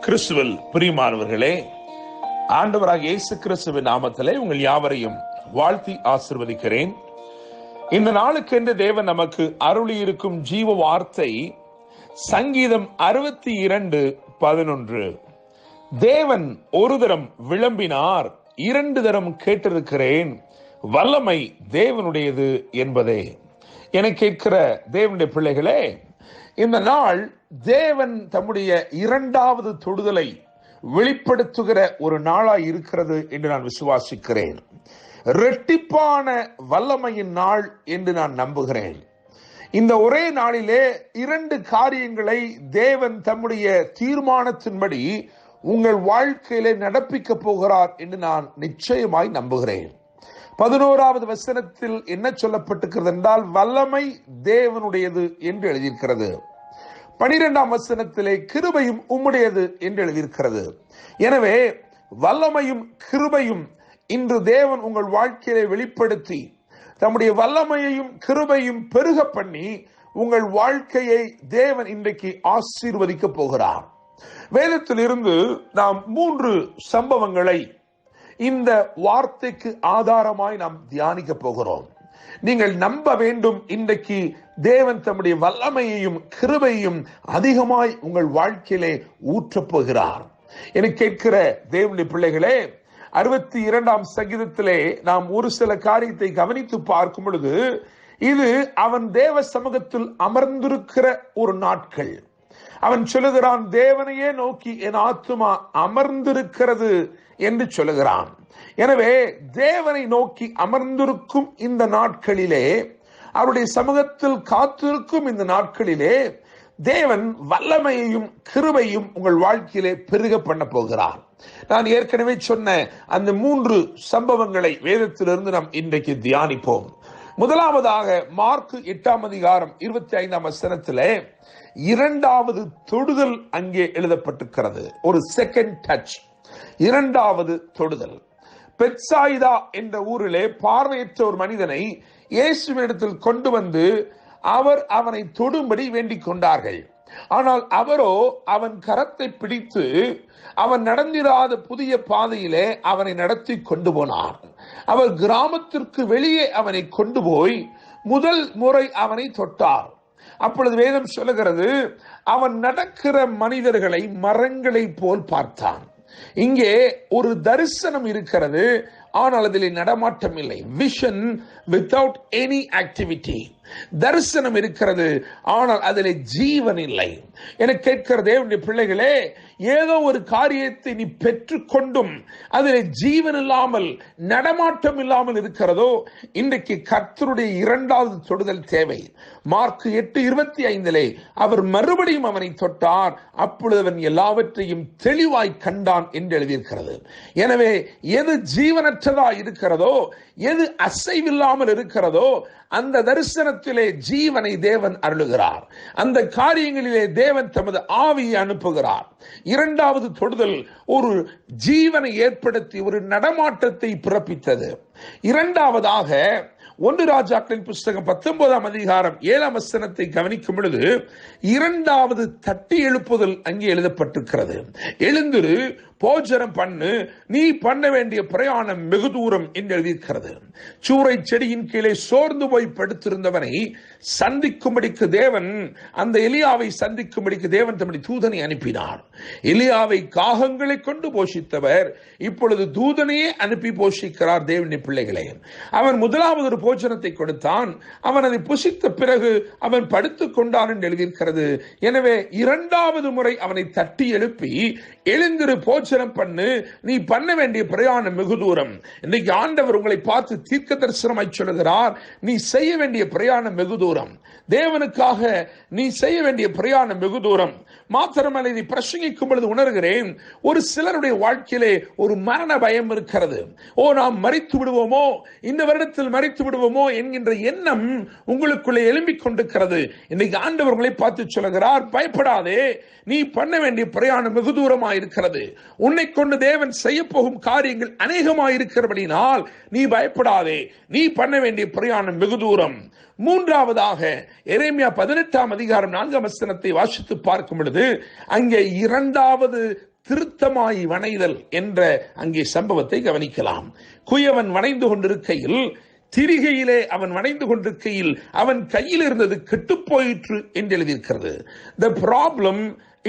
கிறிஸ்துவில் பிரியமானவர்களே, ஆண்டவராக இயேசு கிறிஸ்துவின் நாமத்திலே உங்கள் யாவரையும் வாழ்த்தி ஆசீர்வதிக்கிறேன். இந்த நாளுக்கென்று தேவன் நமக்கு அருளி இருக்கும் ஜீவ வார்த்தை சங்கீதம் 62:11. தேவன் ஒரு தரம் விளம்பினார், 2 தரம் கேட்டிருக்கிறேன், வல்லமை தேவனுடையது என்பதே. என கேட்கிற தேவனுடைய பிள்ளைகளே, இந்த நாள் தேவன் தம்முடைய 2வது தொடுதலை வெளிப்படுத்துகிற ஒரு நாளாய் இருக்கிறது என்று நான் விசுவாசிக்கிறேன். இரட்டிப்பான வல்லமையின் நாள் என்று நான் நம்புகிறேன். இந்த ஒரே நாளிலே 2 காரியங்களை தேவன் தம்முடைய தீர்மானத்தின்படி உங்கள் வாழ்க்கையிலே நடப்பிக்க போகிறார் என்று நான் நிச்சயமாய் நம்புகிறேன். 11வது வசனத்தில் என்ன சொல்லப்பட்டிருக்கிறது என்றால், வல்லமை தேவனுடையது என்று எழுதியிருக்கிறது. 12ஆம் வசனத்திலே கிருபையும் உம்முடையது என்று எழுதியிருக்கிறது. எனவே வல்லமையும் கிருபையும் இன்று தேவன் உங்கள் வாழ்க்கையிலே வெளிப்படுத்தி தம்முடைய வல்லமையையும் கிருபையும் பெருக பண்ணி உங்கள் வாழ்க்கையை தேவன் இன்றைக்கு ஆசீர்வதிக்க போகிறார். வேதத்தில் இருந்து நாம் 3 சம்பவங்களை இந்த வார்த்தைக்கு ஆதாரமாய் நாம் தியானிக்க போகிறோம். நீங்கள் நம்ப வேண்டும், இன்றைக்கு தேவன் தம்முடைய வல்லமையையும் கிருபையும் அதிகமாய் உங்கள் வாழ்க்கையிலே ஊற்றப் போகிறார். என கேட்கிற தேவனுடைய பிள்ளைகளே, 62ஆம் சங்கீதத்திலே நாம் ஒரு சில காரியத்தை கவனித்து பார்க்கும் பொழுது, இது அவன் தேவ சமூகத்தில் அமர்ந்திருக்கிற ஒரு நாட்கள். அவன் சொல்லுகிறான், தேவனையே நோக்கி என் ஆத்துமா அமர்ந்திருக்கிறது என்று சொல்லுகிறான். எனவே தேவனை நோக்கி அமர்ந்திருக்கும் இந்த நாட்களிலே, அவருடைய சமூகத்தில் காத்திருக்கும் இந்த நாட்களிலே, தேவன் வல்லமையையும் கிருபையும் உங்கள் வாழ்க்கையிலே பெருக பண்ண போகிறார். நான் ஏற்கனவே சொன்ன அந்த 3 சம்பவங்களை வேதத்திலிருந்து நாம் இன்றைக்கு தியானிப்போம். முதலாவதாக மார்க் 8ஆம் அதிகாரம் 25ஆம் வசனத்திலே 2வது தொடுதல் அங்கே எழுதப்பட்டிருக்கிறது. ஒரு செகண்ட் டச், 2வது தொடுதல். பெத்சாயிதா என்ற ஊரிலே பார்வையற்ற ஒரு மனிதனை இயேசுவினிடத்தில் கொண்டு வந்து அவனை தொடும்படி வேண்டிக் கொண்டார்கள். ஆனால் அவரோ அவன் கரத்தை பிடித்து அவன் நடந்திராத புதிய பாதையிலே அவனை நடத்தி கொண்டு போனார். அவர் கிராமத்திற்கு வெளியே அவனை கொண்டு போய் முதல் முறை அவனை தொட்டார். அப்பொழுது வேதம் சொல்லுகிறது, அவன் நடக்கிற மனிதர்களை மரங்களை போல் பார்த்தான். இங்கே ஒரு தரிசனம் இருக்கிறது, ஆனால் அதிலே நடமாட்டம் இல்லை. Vision without any activity. தரிசனம் இருக்கிறது, ஆனால் அதிலே ஜீவன் இல்லை. என கேட்கிற தேவனுடைய பிள்ளைகளே, ஏதோ ஒரு காரியத்தை நீ பெற்றுக்கொண்டும் அதிலே ஜீவன் இல்லாமல் நடமாட்டம் இல்லாமல் இருக்கிறதோ, இன்றைக்கு கர்த்தருடைய 2வது தொடுதல் தேவை. மார்க் 8:25 அவர் மறுபடியும் அவனை தொட்டார், அப்பொழுது அவன் எல்லாவற்றையும் தெளிவாய் கண்டான் என்று எழுதியிருக்கிறது. எனவே எது ஜீவனற்றதா இருக்கிறதோ, எது அசைவில்லாமல் இருக்கிறதோ, அந்த தரிசனத்திலே ஜீவனை தேவன் அருளுகிறார். அந்த காரியங்களிலே தேவன் தமது ஆவியை அனுப்புகிறார். 2வது தொடுதல் ஒரு ஜீவனை ஏற்படுத்தி ஒரு நடமாட்டத்தை பிறப்பித்தது. 2வதாக 1 ராஜாக்களின் புஸ்தகம் 19ஆம் அதிகாரம் 7ஆம் வசனத்தை கவனிக்கும் பொழுது 2வது தட்டி எழுப்புதல் அங்கே எழுதப்பட்டிருக்கிறது. எழுந்திரு, போஜனம் பண்ணு, நீ பண்ண வேண்டிய பிரயாணம் வெகு தூரம் என்று எழுதியிருக்கிறது. சூறை செடியின் கீழே சோர்ந்து போய் படுத்திருந்தவனை சந்திக்கும்படிக்கு தேவன், அந்த எலியாவை சந்திக்கும்படிக்கு தேவன் தம்முடைய தூதனை அனுப்பினார். எலியாவை காகங்களை கொண்டு போஷித்தவர் இப்பொழுது தூதனையே அனுப்பி போஷிக்கிறார். தேவனுடைய பிள்ளைகளே, அவன் முதலாவது ஒரு போஜனத்தை கொடுத்தான், அவன் அதை புசித்த பிறகு அவன் படுத்துக் கொண்டான் என்று எழுதியிருக்கிறது. எனவே 2வது முறை அவனை தட்டி எழுப்பி, எழுந்திரு, போஜனம் பண்ணு, நீ பண்ண வேண்டிய பிரயாணம் வெகு தூரம். இன்னைக்கு ஆண்டவர் உங்களை பார்த்து தீர்க்க தரிசனமாய் சொல்லுகிறார், நீ செய்ய வேண்டிய பிரயாணம் வெகு தூரம். தேவனுக்காக நீ செய்ய வேண்டிய பிரயாணம் வெகு தூரம். மாத்திரமல்ல, இதை பிரசங்கிக்கும் பொழுது உணர்கிறேன், ஒரு சிலருடைய வாழ்க்கையிலே ஒரு மரண பயம் இருக்கிறது. நாம் மரித்து விடுவோமோ, இந்த வருடத்தில் மரித்து விடுவோமோ என்கின்ற எண்ணம் உங்களுக்குள்ளே எழும்பிக் கொண்டிருக்கிறது. இன்னைக்கு ஆண்டவர் உங்களை பார்த்து சொல்லுகிறார், பயப்படாதே, நீ பண்ண வேண்டிய பிரயாணம் வெகு தூரமாக இருக்கிறது. உன்னை கொண்டு தேவன் செய்ய போகும் காரியங்கள் அநேகமாக இருக்கிறபடினால் நீ பயப்படாதே, நீ பண்ண வேண்டிய பிரயாணம் வெகு தூரம். மூன்றாவதாக எரேமியா 18ஆம் அதிகாரம் 4ஆம் வசனத்தை வாசித்து பார்க்கும் பொழுது அங்கே இரண்டாவது திருத்தமாய் வணைதல் என்ற அங்கே சம்பவத்தை கவனிக்கலாம். குயவன் வணைந்து கொண்டிருக்கையில், திரிகையிலே அவன் வணைந்து கொண்டிருக்கையில் அவன் கையில் இருந்தது கெட்டுப் போயிற்று என்று எழுதியிருக்கிறது. The problem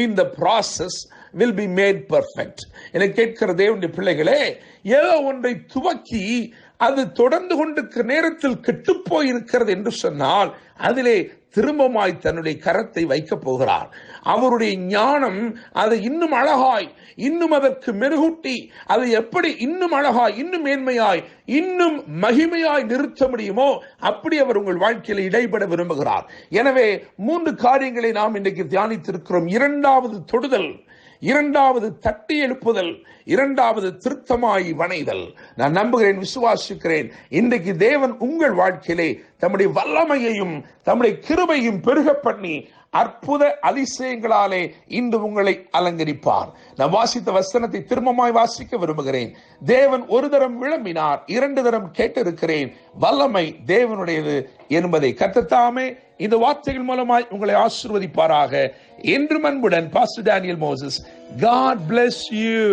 in the process will be made perfect. என கேட்கிற தேவனுடைய பிள்ளைகளே, ஏதோ ஒன்றை துவக்கி அது தொடர்ந்து கொண்டிருக்கிற நேரத்தில் கெட்டுப் போயிருக்கிறது என்று சொன்னால் அதிலே திரும்பமாய் தன்னுடைய கரத்தை வைக்கப் போகிறார். அவருடைய ஞானம் அதை இன்னும் அழகாய், இன்னும் அதற்கு மெருகூட்டி, அதை எப்படி இன்னும் அழகாய், இன்னும் மேன்மையாய், இன்னும் மகிமையாய் நிறுத்த முடியுமோ அப்படி அவர் உங்கள் வாழ்க்கையில் இடைபட விரும்புகிறார். எனவே 3 காரியங்களை நாம் இன்றைக்கு தியானித்திருக்கிறோம். 2வது தொடுதல், 2வது தட்டி எழுப்புதல், 2வது திருத்தமாய் வணைதல். நான் நம்புகிறேன், விசுவாசிக்கிறேன், இன்றைக்கு தேவன் உங்கள் வாழ்க்கையிலே தம்முடைய வல்லமையையும் தம்முடைய கிருபையும் பெருக பண்ணி அற்புத அதிசயங்களாலே இன்று உங்களை அலங்கரிப்பார். நான் வாசித்த வசனத்தை திரும்பமாய் வாசிக்க விரும்புகிறேன். தேவன் ஒரு தரம் விளம்பினார், 2 தரம் கேட்டிருக்கிறேன், வல்லமை தேவனுடையது என்பதை கர்த்தர் இந்த வார்த்தைகள் மூலமாய் உங்களை ஆசீர்வதிப்பாராக. என்று அன்புடன் pastor Daniel Moses. God bless you.